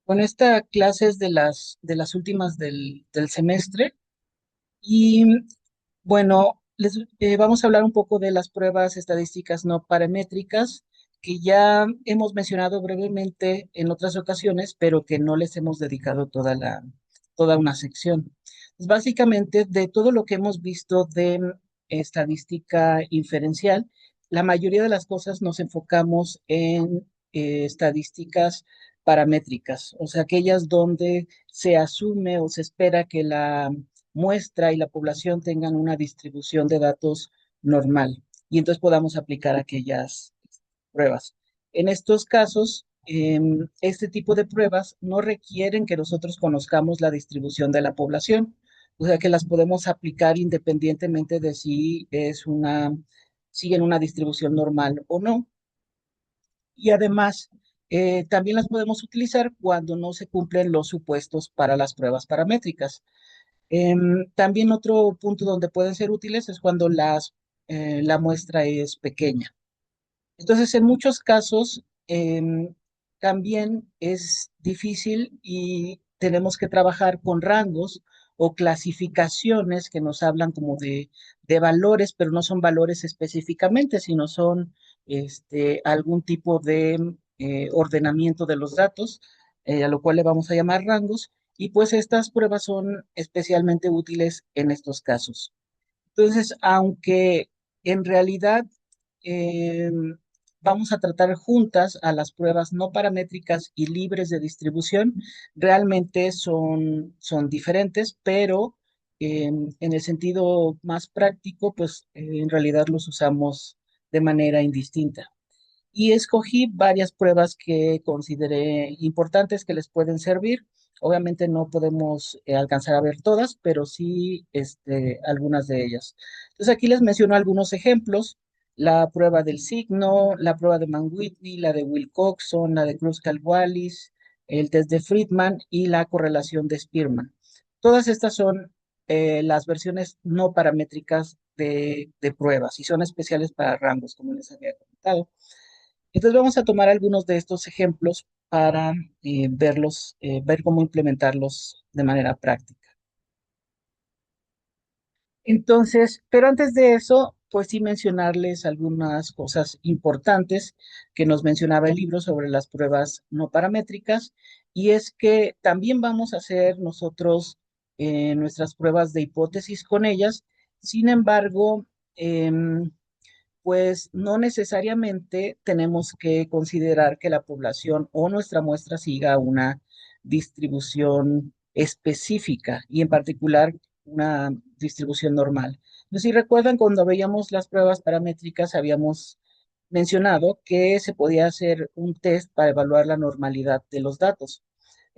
Bueno, esta clase es de las últimas del semestre y bueno, vamos a hablar un poco de las pruebas estadísticas no paramétricas que ya hemos mencionado brevemente en otras ocasiones, pero que no les hemos dedicado toda una sección. Pues básicamente, de todo lo que hemos visto de estadística inferencial, la mayoría de las cosas nos enfocamos en estadísticas paramétricas, o sea, aquellas donde se asume o se espera que la muestra y la población tengan una distribución de datos normal y entonces podamos aplicar aquellas pruebas. En estos casos, este tipo de pruebas no requieren que nosotros conozcamos la distribución de la población, o sea que las podemos aplicar independientemente de si siguen una distribución normal o no. Y además, también las podemos utilizar cuando no se cumplen los supuestos para las pruebas paramétricas. También otro punto donde pueden ser útiles es cuando la muestra es pequeña. Entonces, en muchos casos, también es difícil y tenemos que trabajar con rangos o clasificaciones que nos hablan como de valores, pero no son valores específicamente, sino son algún tipo de ordenamiento de los datos, a lo cual le vamos a llamar rangos, y pues estas pruebas son especialmente útiles en estos casos. Entonces, aunque en realidad eh, vamos a tratar juntas a las pruebas no paramétricas y libres de distribución, realmente son diferentes, pero en el sentido más práctico, pues en realidad los usamos de manera indistinta. Y escogí varias pruebas que consideré importantes que les pueden servir. Obviamente no podemos alcanzar a ver todas, pero sí algunas de ellas. Entonces aquí les menciono algunos ejemplos. La prueba del signo, la prueba de Mann-Whitney, la de Wilcoxon, la de Kruskal-Wallis, el test de Friedman y la correlación de Spearman. Todas estas son las versiones no paramétricas de pruebas y son especiales para rangos, como les había comentado. Entonces vamos a tomar algunos de estos ejemplos para ver cómo implementarlos de manera práctica. Entonces, pero antes de eso, pues sí mencionarles algunas cosas importantes que nos mencionaba el libro sobre las pruebas no paramétricas, y es que también vamos a hacer nosotros nuestras pruebas de hipótesis con ellas. Sin embargo, pues no necesariamente tenemos que considerar que la población o nuestra muestra siga una distribución específica y en particular una distribución normal. No sé si recuerdan cuando veíamos las pruebas paramétricas, habíamos mencionado que se podía hacer un test para evaluar la normalidad de los datos.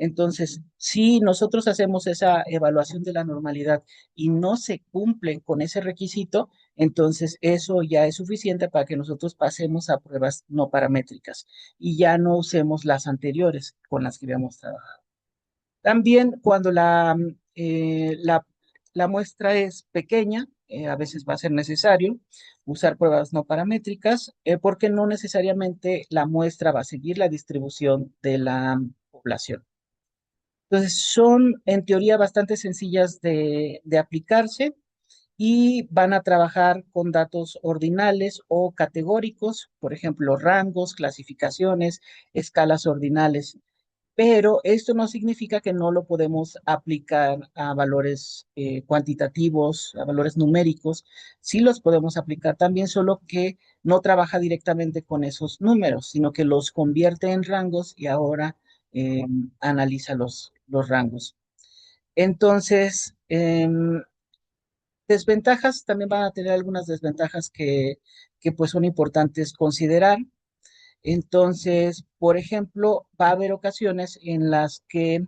Entonces, si nosotros hacemos esa evaluación de la normalidad y no se cumple con ese requisito, entonces eso ya es suficiente para que nosotros pasemos a pruebas no paramétricas y ya no usemos las anteriores con las que habíamos trabajado. También cuando la muestra es pequeña, a veces va a ser necesario usar pruebas no paramétricas, porque no necesariamente la muestra va a seguir la distribución de la población. Entonces, son en teoría bastante sencillas de aplicarse y van a trabajar con datos ordinales o categóricos, por ejemplo, rangos, clasificaciones, escalas ordinales. Pero esto no significa que no lo podemos aplicar a valores cuantitativos, a valores numéricos. Sí los podemos aplicar también, solo que no trabaja directamente con esos números, sino que los convierte en rangos y ahora eh, analiza los rangos. Entonces, desventajas, también van a tener algunas desventajas que pues son importantes considerar. Entonces, por ejemplo, va a haber ocasiones en las que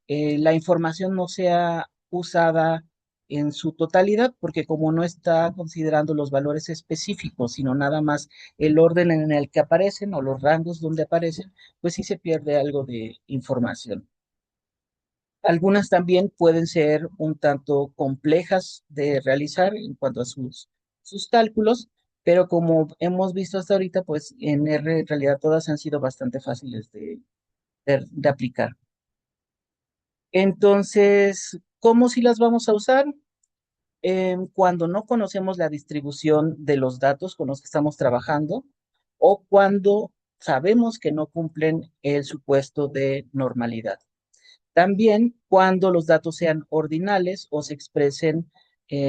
la información no sea usada en su totalidad, porque como no está considerando los valores específicos, sino nada más el orden en el que aparecen o los rangos donde aparecen, pues sí se pierde algo de información. Algunas también pueden ser un tanto complejas de realizar en cuanto a sus cálculos, pero como hemos visto hasta ahorita, pues en R en realidad todas han sido bastante fáciles de aplicar. Entonces, ¿cómo si las vamos a usar? Cuando no conocemos la distribución de los datos con los que estamos trabajando o cuando sabemos que no cumplen el supuesto de normalidad. También cuando los datos sean ordinales o se expresen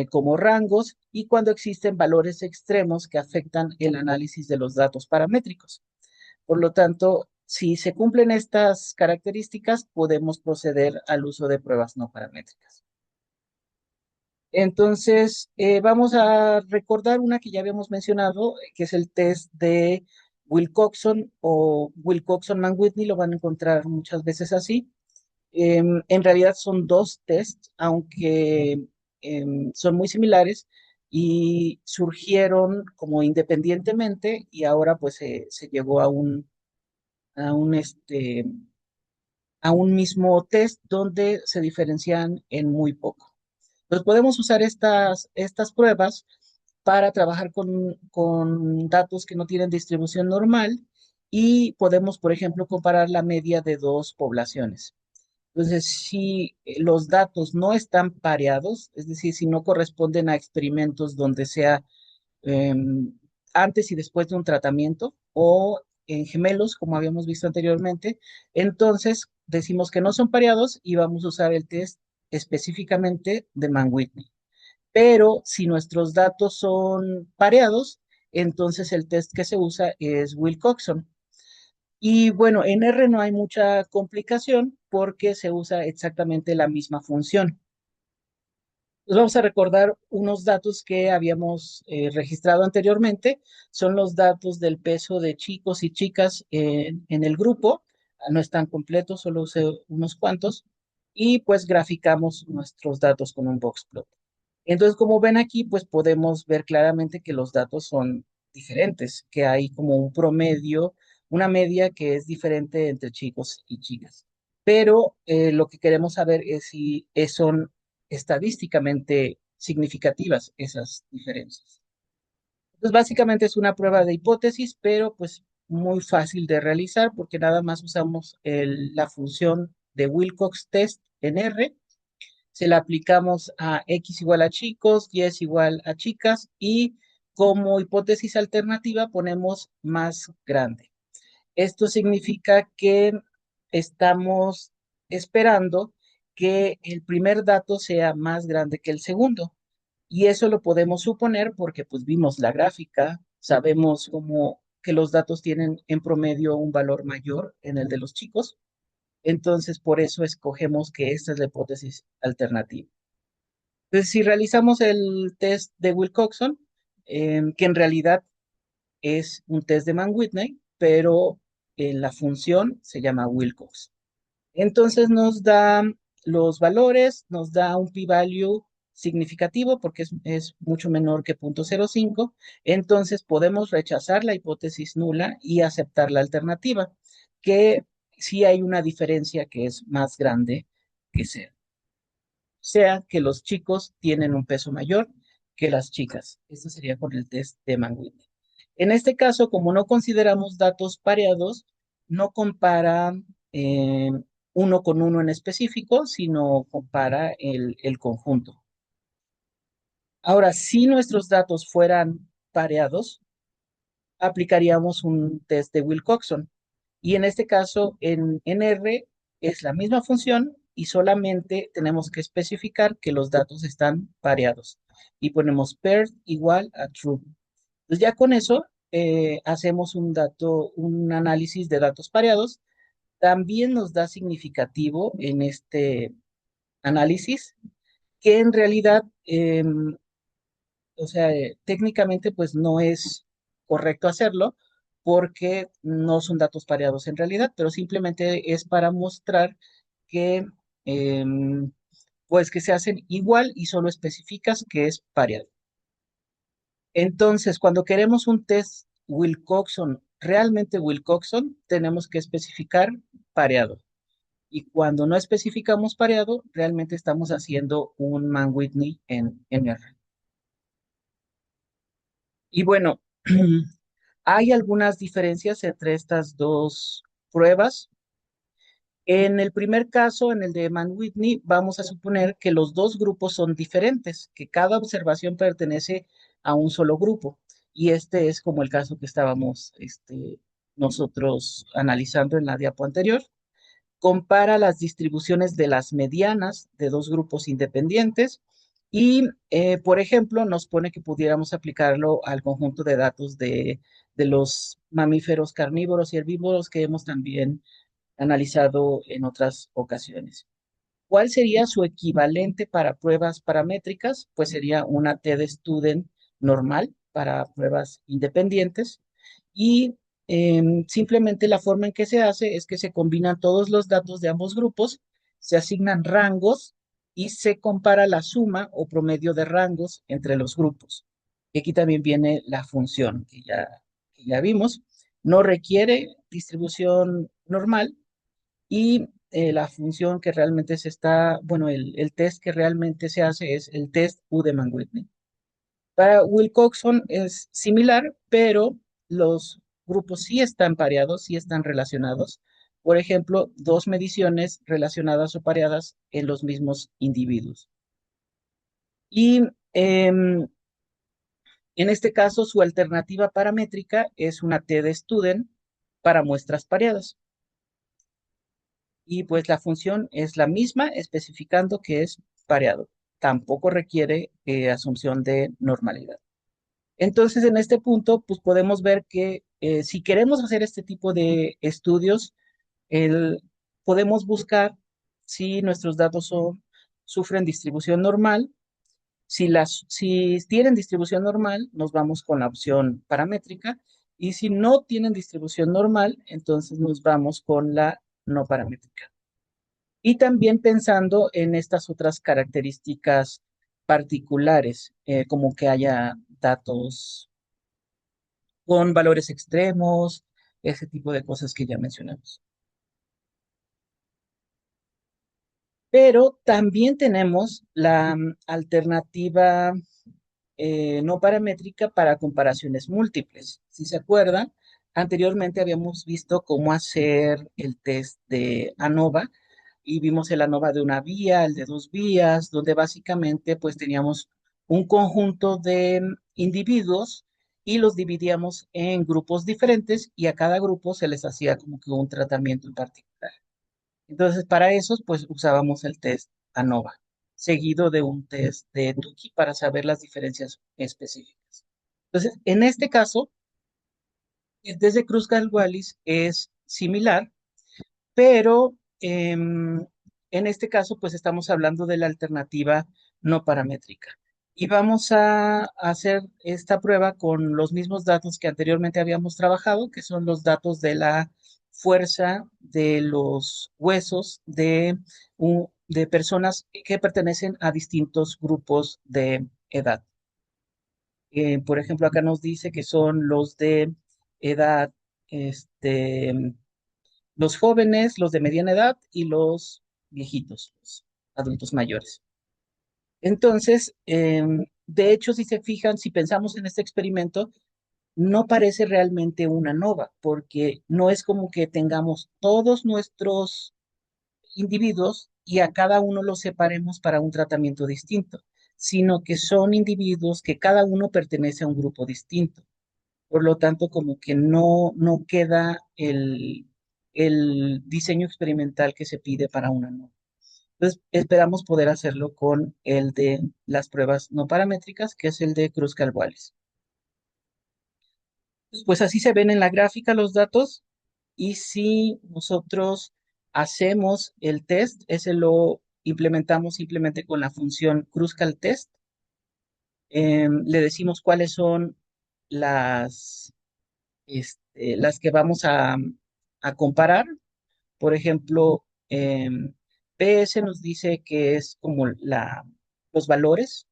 como rangos y cuando existen valores extremos que afectan el análisis de los datos paramétricos. Por lo tanto, si se cumplen estas características, podemos proceder al uso de pruebas no paramétricas. Entonces, vamos a recordar una que ya habíamos mencionado, que es el test de Wilcoxon o Wilcoxon-Mann-Whitney, lo van a encontrar muchas veces así. En realidad son dos tests, aunque son muy similares y surgieron como independientemente y ahora pues se llegó a un, este, a un mismo test donde se diferencian en muy poco. Entonces podemos usar estas pruebas para trabajar con datos que no tienen distribución normal y podemos, por ejemplo, comparar la media de dos poblaciones. Entonces, si los datos no están pareados, es decir, si no corresponden a experimentos donde sea antes y después de un tratamiento o en gemelos, como habíamos visto anteriormente, entonces decimos que no son pareados y vamos a usar el test específicamente de Mann-Whitney. Pero si nuestros datos son pareados, entonces el test que se usa es Wilcoxon. Y bueno, en R no hay mucha complicación porque se usa exactamente la misma función. Nos vamos a recordar unos datos que habíamos registrado anteriormente. Son los datos del peso de chicos y chicas en el grupo. No están completos, solo usé unos cuantos. Y pues graficamos nuestros datos con un box plot. Entonces, como ven aquí, pues podemos ver claramente que los datos son diferentes, que hay como un promedio, una media que es diferente entre chicos y chicas. Pero lo que queremos saber es si son estadísticamente significativas esas diferencias. Entonces, básicamente es una prueba de hipótesis, pero pues muy fácil de realizar porque nada más usamos la función de Wilcox test en R, se la aplicamos a X igual a chicos, Y es igual a chicas y como hipótesis alternativa ponemos más grande. Esto significa que estamos esperando que el primer dato sea más grande que el segundo. Y eso lo podemos suponer porque pues vimos la gráfica, sabemos como que los datos tienen en promedio un valor mayor en el de los chicos. Entonces, por eso escogemos que esta es la hipótesis alternativa. Entonces, si realizamos el test de Wilcoxon, que en realidad es un test de Mann-Whitney, pero la función se llama Wilcox. Entonces nos da los valores, nos da un p-value significativo porque es mucho menor que 0.05. Entonces podemos rechazar la hipótesis nula y aceptar la alternativa, que sí hay una diferencia que es más grande que cero. O sea que los chicos tienen un peso mayor que las chicas. Esto sería con el test de Mann-Whitney. En este caso, como no consideramos datos pareados, no compara eh, uno con uno en específico, sino compara el conjunto. Ahora, si nuestros datos fueran pareados, aplicaríamos un test de Wilcoxon. Y en este caso, en R es la misma función y solamente tenemos que especificar que los datos están pareados. Y ponemos paired igual a true. Entonces ya con eso hacemos un análisis de datos pareados. También nos da significativo en este análisis que en realidad, o sea, técnicamente pues no es correcto hacerlo porque no son datos pareados en realidad, pero simplemente es para mostrar que em, pues que se hacen igual y solo especificas que es pareado. Entonces, cuando queremos un test Wilcoxon, realmente Wilcoxon, tenemos que especificar pareado. Y cuando no especificamos pareado, realmente estamos haciendo un Mann-Whitney en R. Y bueno, hay algunas diferencias entre estas dos pruebas. En el primer caso, en el de Mann-Whitney, vamos a suponer que los dos grupos son diferentes, que cada observación pertenece a un solo grupo. Y este es como el caso que estábamos nosotros analizando en la diapo anterior. Compara las distribuciones de las medianas de dos grupos independientes y, por ejemplo, nos pone que pudiéramos aplicarlo al conjunto de datos de los mamíferos carnívoros y herbívoros que hemos también analizado en otras ocasiones. ¿Cuál sería su equivalente para pruebas paramétricas? Pues sería una TD-Student normal para pruebas independientes y simplemente la forma en que se hace es que se combinan todos los datos de ambos grupos, se asignan rangos y se compara la suma o promedio de rangos entre los grupos. Y aquí también viene la función que ya vimos. No requiere distribución normal y la función que realmente se está, bueno, el test que realmente se hace es el test Udemann-Whitney. Para Wilcoxon es similar, pero los grupos sí están pareados, sí están relacionados. Por ejemplo, dos mediciones relacionadas o pareadas en los mismos individuos. Y en este caso, su alternativa paramétrica es una T de Student para muestras pareadas. Y pues la función es la misma, especificando que es pareado. Tampoco requiere asunción de normalidad. Entonces, en este punto, pues podemos ver que si queremos hacer este tipo de estudios, el- podemos buscar si nuestros datos sufren distribución normal. Si tienen distribución normal, nos vamos con la opción paramétrica. Y si no tienen distribución normal, entonces nos vamos con la no paramétrica. Y también pensando en estas otras características particulares, como que haya datos con valores extremos, ese tipo de cosas que ya mencionamos. Pero también tenemos la alternativa no paramétrica para comparaciones múltiples. Si se acuerdan, anteriormente habíamos visto cómo hacer el test de ANOVA y vimos el ANOVA de una vía, el de dos vías, donde básicamente pues teníamos un conjunto de individuos y los dividíamos en grupos diferentes y a cada grupo se les hacía como que un tratamiento en particular. Entonces, para esos, pues usábamos el test ANOVA, seguido de un test de Tukey para saber las diferencias específicas. Entonces, en este caso, el test de Kruskal-Wallis es similar, pero en este caso, pues estamos hablando de la alternativa no paramétrica. Y vamos a hacer esta prueba con los mismos datos que anteriormente habíamos trabajado, que son los datos de la fuerza de los huesos de personas que pertenecen a distintos grupos de edad. Por ejemplo, acá nos dice que son los de edad, este, los jóvenes, los de mediana edad y los viejitos, los adultos mayores. Entonces, de hecho, si se fijan, si pensamos en este experimento, no parece realmente una nova, porque no es como que tengamos todos nuestros individuos y a cada uno los separemos para un tratamiento distinto, sino que son individuos que cada uno pertenece a un grupo distinto. Por lo tanto, como que no queda el diseño experimental que se pide para una nova. Entonces, esperamos poder hacerlo con el de las pruebas no paramétricas, que es el de Kruskal-Wallis. Pues así se ven en la gráfica los datos y si nosotros hacemos el test, ese lo implementamos simplemente con la función Kruskal test. Le decimos cuáles son las, las que vamos a comparar. Por ejemplo, PS nos dice que es como los valores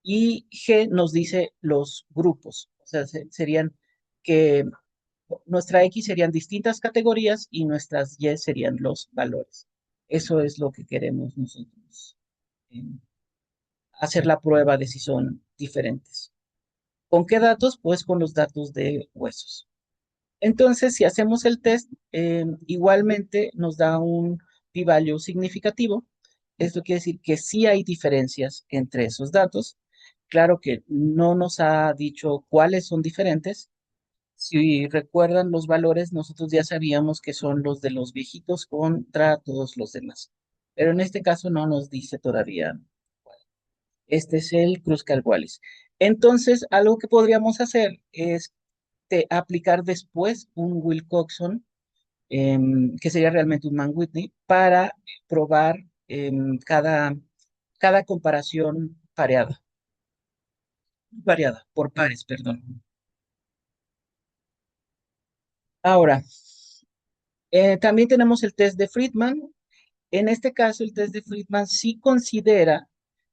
y G nos dice los grupos. O sea, serían que nuestra X serían distintas categorías y nuestras Y serían los valores. Eso es lo que queremos nosotros, eh, hacer la prueba de si son diferentes. ¿Con qué datos? Pues con los datos de huesos. Entonces, si hacemos el test, igualmente nos da un p-value significativo. Esto quiere decir que sí hay diferencias entre esos datos. Claro que no nos ha dicho cuáles son diferentes. Si recuerdan los valores, nosotros ya sabíamos que son los de los viejitos contra todos los demás. Pero en este caso no nos dice todavía. Este es el Kruskal-Wallis. Entonces, algo que podríamos hacer es aplicar después un Wilcoxon, que sería realmente un Mann-Whitney, para probar cada comparación variada, por pares, perdón. Ahora, también tenemos el test de Friedman. En este caso, el test de Friedman sí considera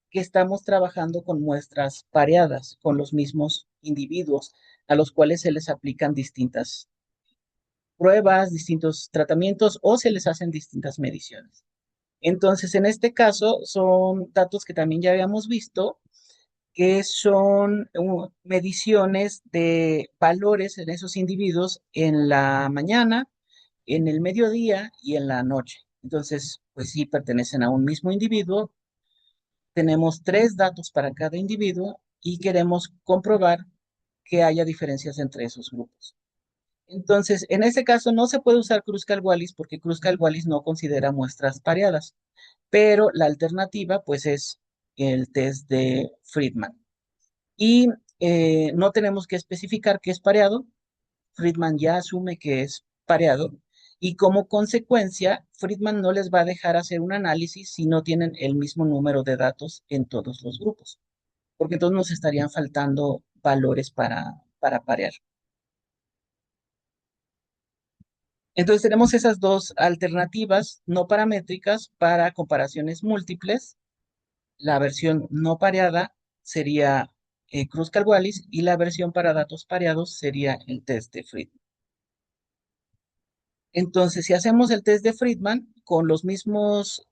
que estamos trabajando con muestras pareadas, con los mismos individuos a los cuales se les aplican distintas pruebas, distintos tratamientos o se les hacen distintas mediciones. Entonces, en este caso, son datos que también ya habíamos visto, que son mediciones de valores en esos individuos en la mañana, en el mediodía y en la noche. Entonces, pues sí, pertenecen a un mismo individuo. Tenemos tres datos para cada individuo y queremos comprobar que haya diferencias entre esos grupos. Entonces, en este caso no se puede usar Kruskal-Wallis porque Kruskal-Wallis no considera muestras pareadas, pero la alternativa pues es el test de Friedman. Y no tenemos que especificar que es pareado, Friedman ya asume que es pareado y como consecuencia, Friedman no les va a dejar hacer un análisis si no tienen el mismo número de datos en todos los grupos, porque entonces nos estarían faltando valores para parear. Entonces tenemos esas dos alternativas no paramétricas para comparaciones múltiples. La versión no pareada sería Kruskal-Wallis y la versión para datos pareados sería el test de Friedman. Entonces, si hacemos el test de Friedman con los mismos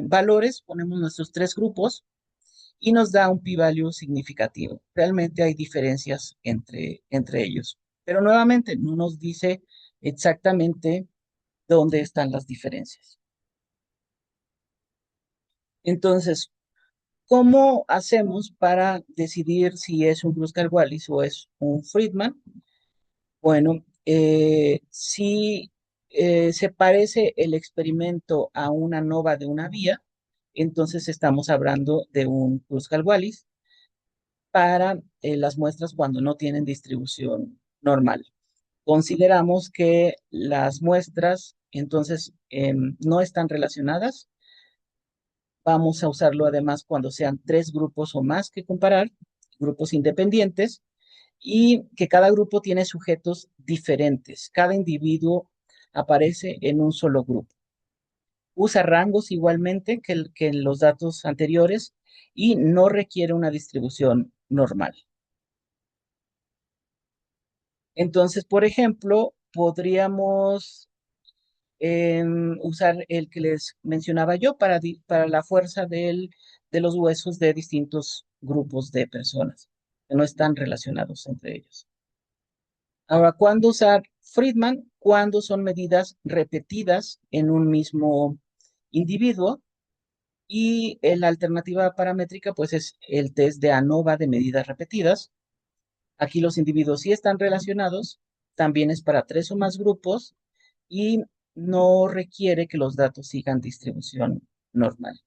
valores, ponemos nuestros tres grupos y nos da un p-value significativo. Realmente hay diferencias entre ellos, pero nuevamente no nos dice exactamente dónde están las diferencias. Entonces, ¿cómo hacemos para decidir si es un Kruskal-Wallis o es un Friedman? Bueno, si se parece el experimento a una nova de una vía, entonces estamos hablando de un Kruskal-Wallis para las muestras cuando no tienen distribución normal. Consideramos que las muestras entonces no están relacionadas. Vamos a usarlo además cuando sean tres grupos o más que comparar, grupos independientes y que cada grupo tiene sujetos diferentes. Cada individuo aparece en un solo grupo. Usa rangos igualmente que en los datos anteriores y no requiere una distribución normal. Entonces, por ejemplo, podríamos usar el que les mencionaba yo para la fuerza de los huesos de distintos grupos de personas que no están relacionados entre ellos. Ahora, ¿cuándo usar Friedman? Cuando son medidas repetidas en un mismo individuo y la alternativa paramétrica pues es el test de ANOVA de medidas repetidas. Aquí los individuos sí están relacionados, también es para tres o más grupos y no requiere que los datos sigan distribución normal.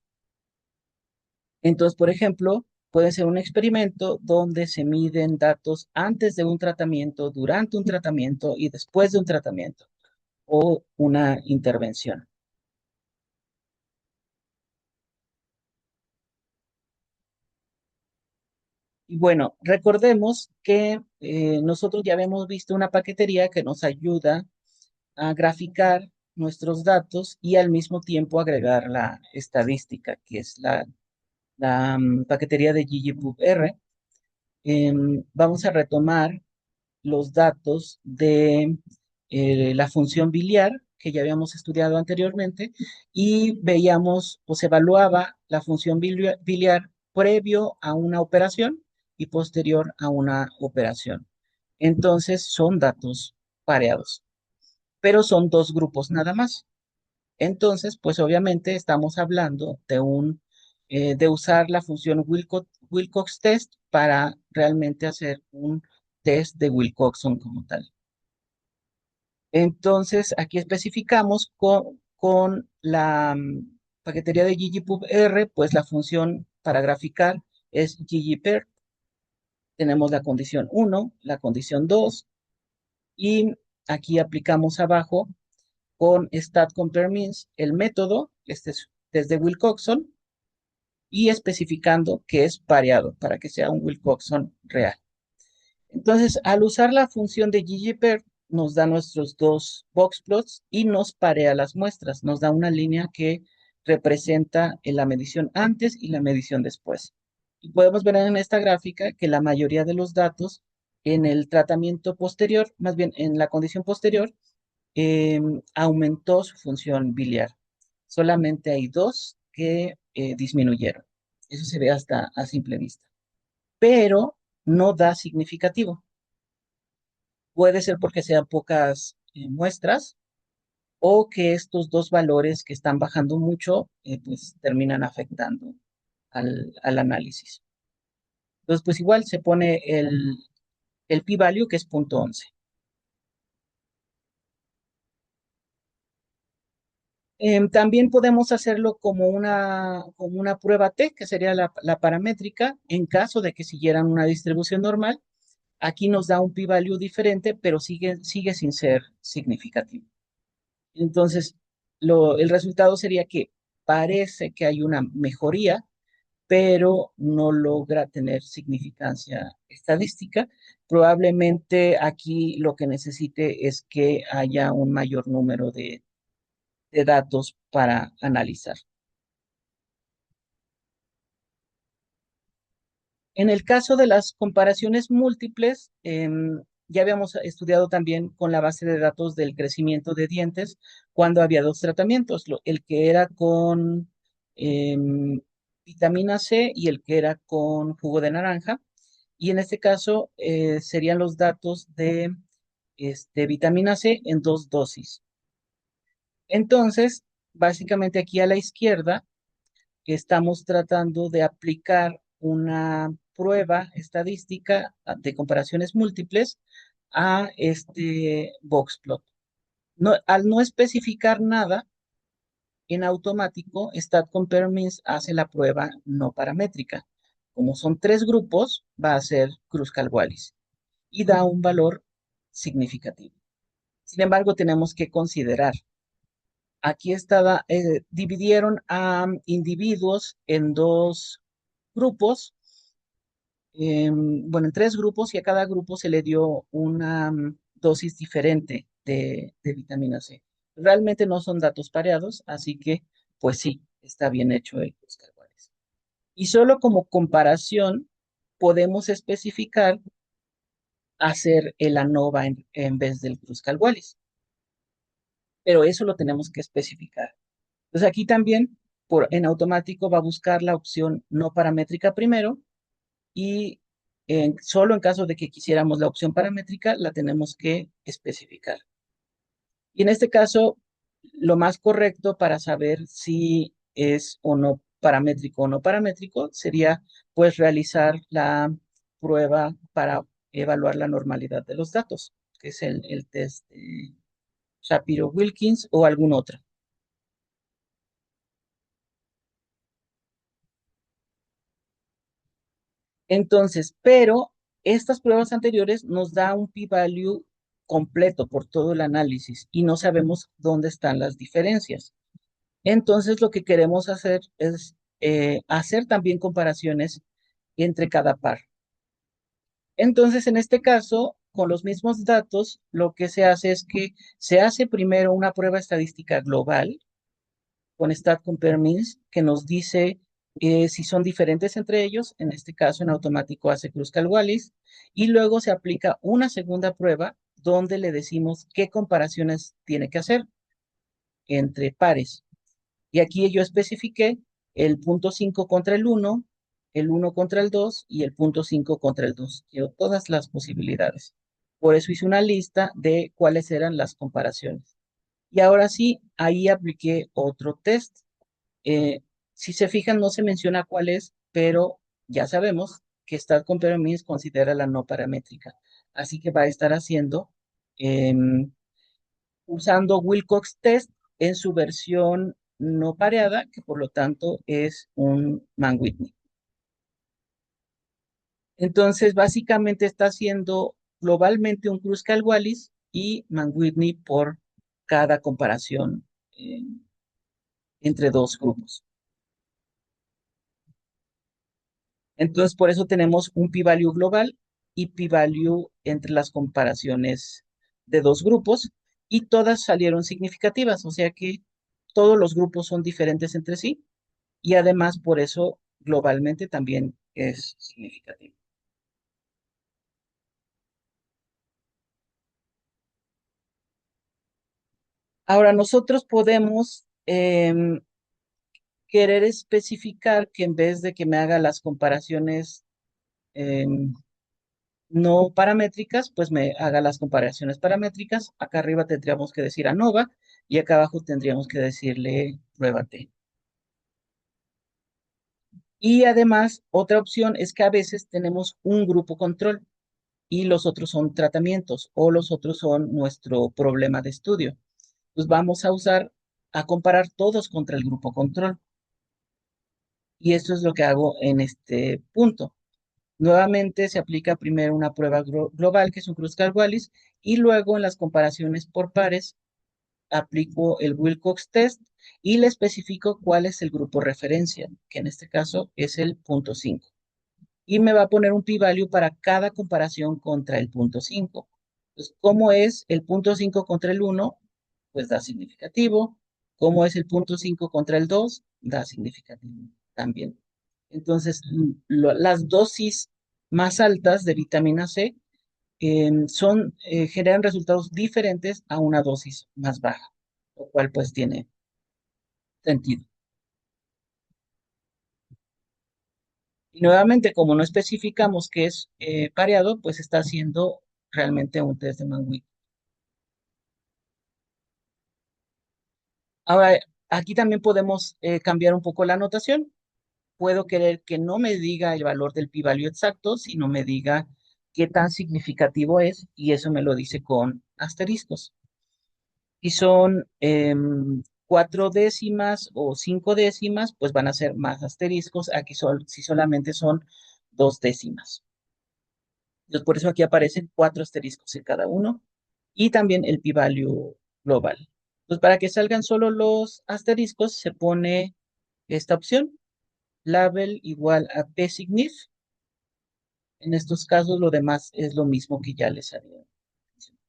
Entonces, por ejemplo, puede ser un experimento donde se miden datos antes de un tratamiento, durante un tratamiento y después de un tratamiento o una intervención. Y bueno, recordemos que nosotros ya habíamos visto una paquetería que nos ayuda a graficar nuestros datos y al mismo tiempo agregar la estadística, que es la paquetería de ggplib-R. Vamos a retomar los datos de la función biliar que ya habíamos estudiado anteriormente y veíamos o se evaluaba la función biliar previo a una operación y posterior a una operación. Entonces son datos pareados, pero son dos grupos nada más. Entonces, pues obviamente estamos hablando de usar la función Wilcox test para realmente hacer un test de Wilcoxon como tal. Entonces, aquí especificamos con la paquetería de ggpubr, pues la función para graficar es ggpairs. Tenemos la condición 1, la condición 2, y aquí aplicamos abajo con stat_compare_means el método, este es desde Wilcoxon, y especificando que es pareado para que sea un Wilcoxon real. Entonces, al usar la función de ggpair, nos da nuestros dos boxplots y nos parea las muestras. Nos da una línea que representa la medición antes y la medición después. Y podemos ver en esta gráfica que la mayoría de los datos en el tratamiento posterior, más bien en la condición posterior, aumentó su función biliar. Solamente hay dos que disminuyeron. Eso se ve hasta a simple vista. Pero no da significativo. Puede ser porque sean pocas muestras o que estos dos valores que están bajando mucho, pues terminan afectando al análisis. Entonces, pues igual se pone el p-value que es 0.11. También podemos hacerlo como una prueba T, que sería la paramétrica, en caso de que siguieran una distribución normal. Aquí nos da un p-value diferente, pero sigue sin ser significativo. Entonces, el resultado sería que parece que hay una mejoría, pero no logra tener significancia estadística. Probablemente aquí lo que necesite es que haya un mayor número de datos para analizar. En el caso de las comparaciones múltiples, ya habíamos estudiado también con la base de datos del crecimiento de dientes cuando había dos tratamientos, el que era con em, vitamina C y el que era con jugo de naranja. Y en este caso serían los datos de vitamina C en dos dosis. Entonces, básicamente aquí a la izquierda estamos tratando de aplicar una prueba estadística de comparaciones múltiples a este boxplot. No, al no especificar nada, en automático, stat_compare_means hace la prueba no paramétrica. Como son tres grupos, va a ser Kruskal-Wallis y da un valor significativo. Sin embargo, tenemos que considerar, aquí estaba, dividieron a individuos en dos grupos, bueno, en tres grupos, y a cada grupo se le dio una dosis diferente de vitamina C. Realmente no son datos pareados, así que pues sí, está bien hecho el Kruskal-Wallis. Y solo como comparación podemos especificar hacer el ANOVA en vez del Kruskal-Wallis, pero eso lo tenemos que especificar. Entonces aquí también en automático va a buscar la opción no paramétrica primero, y solo en caso de que quisiéramos la opción paramétrica la tenemos que especificar. Y en este caso, lo más correcto para saber si es o no paramétrico o no paramétrico sería pues realizar la prueba para evaluar la normalidad de los datos, que es el test de Shapiro-Wilkins o algún otro. Entonces, pero estas pruebas anteriores nos da un p-value completo por todo el análisis y no sabemos dónde están las diferencias. Entonces, lo que queremos hacer es hacer también comparaciones entre cada par. Entonces, en este caso, con los mismos datos, lo que se hace es que se hace primero una prueba estadística global con stat_compare_means que nos dice si son diferentes entre ellos. En este caso, en automático hace Kruskal-Wallis, y luego se aplica una segunda prueba donde le decimos qué comparaciones tiene que hacer entre pares. Y aquí yo especifiqué el punto 5 contra el 1 contra el 2 y el punto 5 contra el 2. Quiero todas las posibilidades. Por eso hice una lista de cuáles eran las comparaciones. Y ahora sí, ahí apliqué otro test. Eh, si se fijan, no se menciona cuál es, pero ya sabemos que Stat Compare Means considera la no paramétrica. Así que va a estar haciendo, em, usando Wilcox Test en su versión no pareada, que por lo tanto es un Mann-Whitney. Entonces, básicamente está haciendo globalmente un Kruskal-Wallis y Mann-Whitney por cada comparación entre dos grupos. Entonces, por eso tenemos un p-value global y p-value entre las comparaciones de dos grupos y todas salieron significativas, o sea que todos los grupos son diferentes entre sí y además por eso globalmente también es significativo. Ahora, nosotros podemos querer especificar que en vez de que me haga las comparaciones em, no paramétricas, pues me haga las comparaciones paramétricas. Acá arriba tendríamos que decir ANOVA y acá abajo tendríamos que decirle prueba T. Y además, otra opción es que a veces tenemos un grupo control y los otros son tratamientos o los otros son nuestro problema de estudio. Pues vamos a comparar todos contra el grupo control. Y esto es lo que hago en este punto. Nuevamente se aplica primero una prueba global, que es un Kruskal-Wallis, y luego en las comparaciones por pares aplico el Wilcox test y le especifico cuál es el grupo referencia, que en este caso es el punto 5. Y me va a poner un p-value para cada comparación contra el punto 5. Pues, ¿cómo es el punto 5 contra el 1? Pues da significativo. ¿Cómo es el punto 5 contra el 2? Da significativo también. Entonces, las dosis más altas de vitamina C generan resultados diferentes a una dosis más baja, lo cual pues tiene sentido. Y nuevamente, como no especificamos que es pareado, pues está haciendo realmente un test de Mann-Whitney. Ahora, aquí también podemos cambiar un poco la anotación. Puedo querer que no me diga el valor del p-value exacto, sino me diga qué tan significativo es, y eso me lo dice con asteriscos. Si son 4 décimas o 5 décimas, pues van a ser más asteriscos. Aquí si solamente son 2 décimas. Entonces, por eso aquí aparecen 4 asteriscos en cada uno y también el p-value global. Pues para que salgan solo los asteriscos, se pone esta opción, label igual a p-signif. En estos casos, lo demás es lo mismo que ya les había mencionado.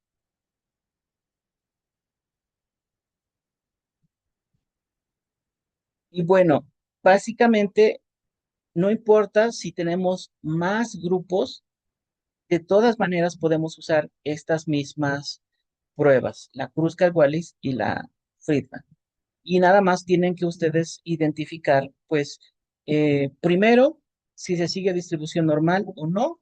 Y bueno, básicamente no importa si tenemos más grupos, de todas maneras podemos usar estas mismas pruebas, la Kruskal-Wallis y la Friedman. Y nada más tienen que ustedes identificar, pues, primero, si se sigue distribución normal o no.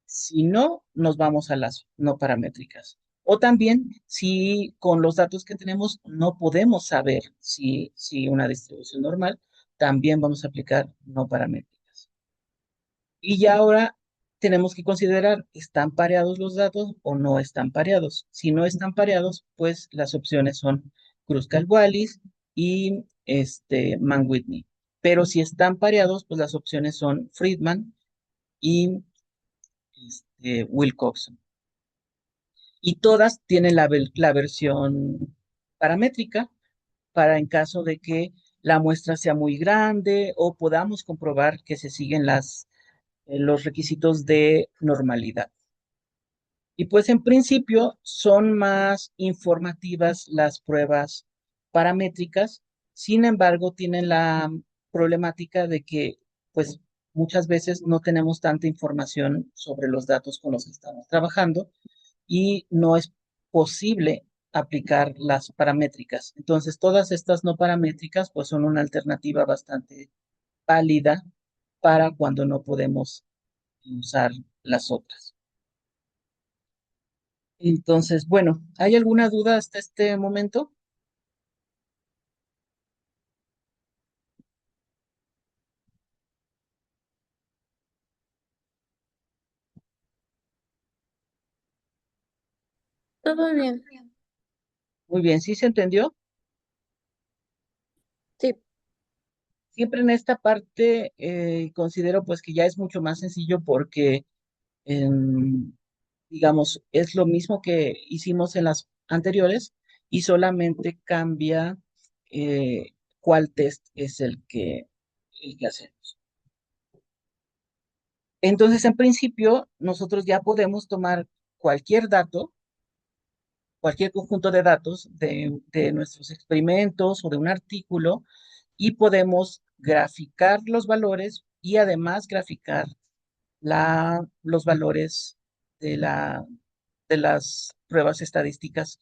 Si no, nos vamos a las no paramétricas. O también, si con los datos que tenemos no podemos saber si una distribución normal, también vamos a aplicar no paramétricas. Y ya ahora tenemos que considerar, ¿están pareados los datos o no están pareados? Si no están pareados, pues las opciones son Kruskal-Wallis y Mann-Whitney. Pero si están pareados, pues las opciones son Friedman y Wilcoxon. Y todas tienen la versión paramétrica para en caso de que la muestra sea muy grande o podamos comprobar que se siguen los requisitos de normalidad. Y pues en principio son más informativas las pruebas paramétricas, sin embargo tienen la problemática de que pues muchas veces no tenemos tanta información sobre los datos con los que estamos trabajando y no es posible aplicar las paramétricas. Entonces todas estas no paramétricas pues son una alternativa bastante válida para cuando no podemos usar las otras. Entonces, bueno, ¿hay alguna duda hasta este momento? Todo bien. Muy bien, ¿sí se entendió? Sí, Siempre en esta parte considero pues que ya es mucho más sencillo porque, em, digamos, es lo mismo que hicimos en las anteriores y solamente cambia cuál test es el que hacemos. Entonces, en principio, nosotros ya podemos tomar cualquier dato, cualquier conjunto de datos de nuestros experimentos o de un artículo y podemos graficar los valores y además graficar los valores de, de las pruebas estadísticas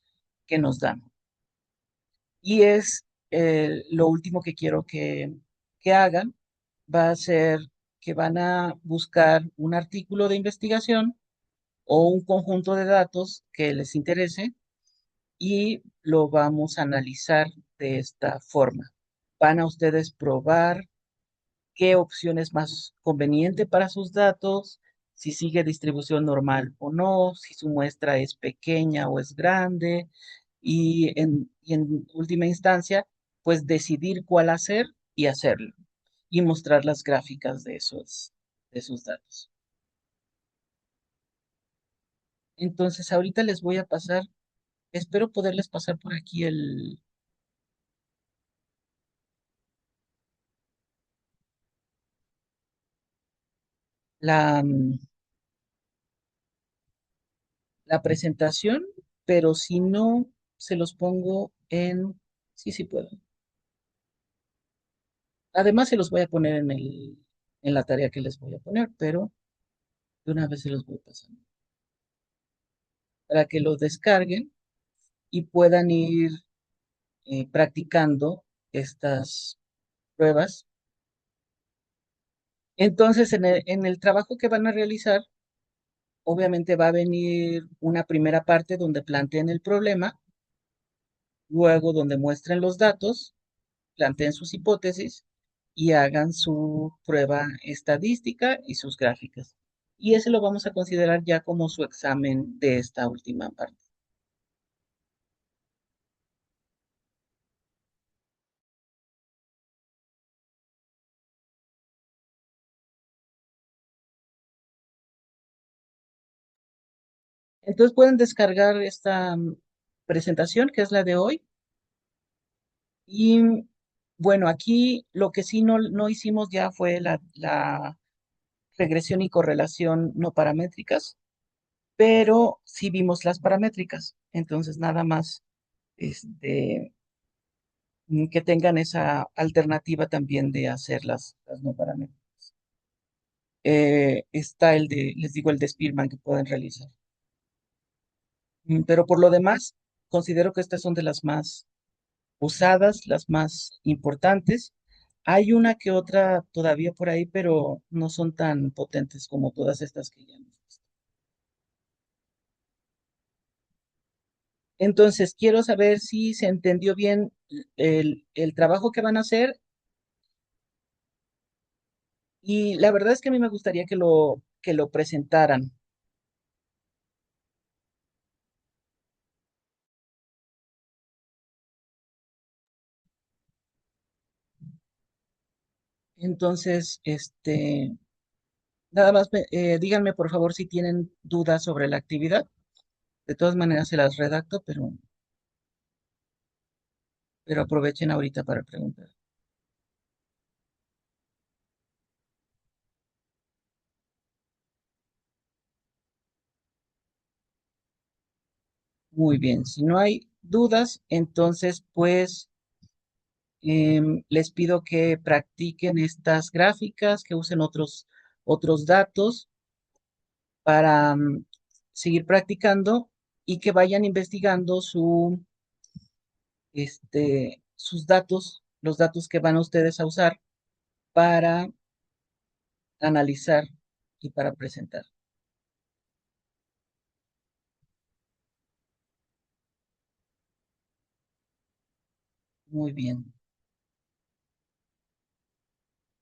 que nos dan. Y es lo último que quiero que hagan, va a ser que van a buscar un artículo de investigación o un conjunto de datos que les interese y lo vamos a analizar de esta forma. Van a ustedes probar qué opción es más conveniente para sus datos, si sigue distribución normal o no, si su muestra es pequeña o es grande, y en última instancia, pues decidir cuál hacer y hacerlo, y mostrar las gráficas de esos datos. Entonces, ahorita les voy a pasar, espero poderles pasar por aquí la, la presentación, pero si no, se los pongo en, sí, sí puedo. Además, se los voy a poner en la tarea que les voy a poner, pero de una vez se los voy pasando para que lo descarguen y puedan ir practicando estas pruebas. Entonces, en el trabajo que van a realizar, obviamente va a venir una primera parte donde planteen el problema, luego donde muestren los datos, planteen sus hipótesis y hagan su prueba estadística y sus gráficas. Y ese lo vamos a considerar ya como su examen de esta última parte. Entonces pueden descargar esta presentación, que es la de hoy. Y bueno, aquí lo que sí no hicimos ya fue la regresión y correlación no paramétricas, pero sí vimos las paramétricas. Entonces, nada más este, que tengan esa alternativa también de hacer las no paramétricas. Está les digo, el de Spearman que pueden realizar. Pero por lo demás, considero que estas son de las más usadas, las más importantes. Hay una que otra todavía por ahí, pero no son tan potentes como todas estas que ya hemos visto. Entonces, quiero saber si se entendió bien el trabajo que van a hacer y la verdad es que a mí me gustaría que lo presentaran. Entonces, nada más díganme por favor si tienen dudas sobre la actividad. De todas maneras se las redacto, pero aprovechen ahorita para preguntar. Muy bien, si no hay dudas, entonces pues les pido que practiquen estas gráficas, que usen otros datos para seguir practicando y que vayan investigando sus datos, los datos que van ustedes a usar para analizar y para presentar. Muy bien.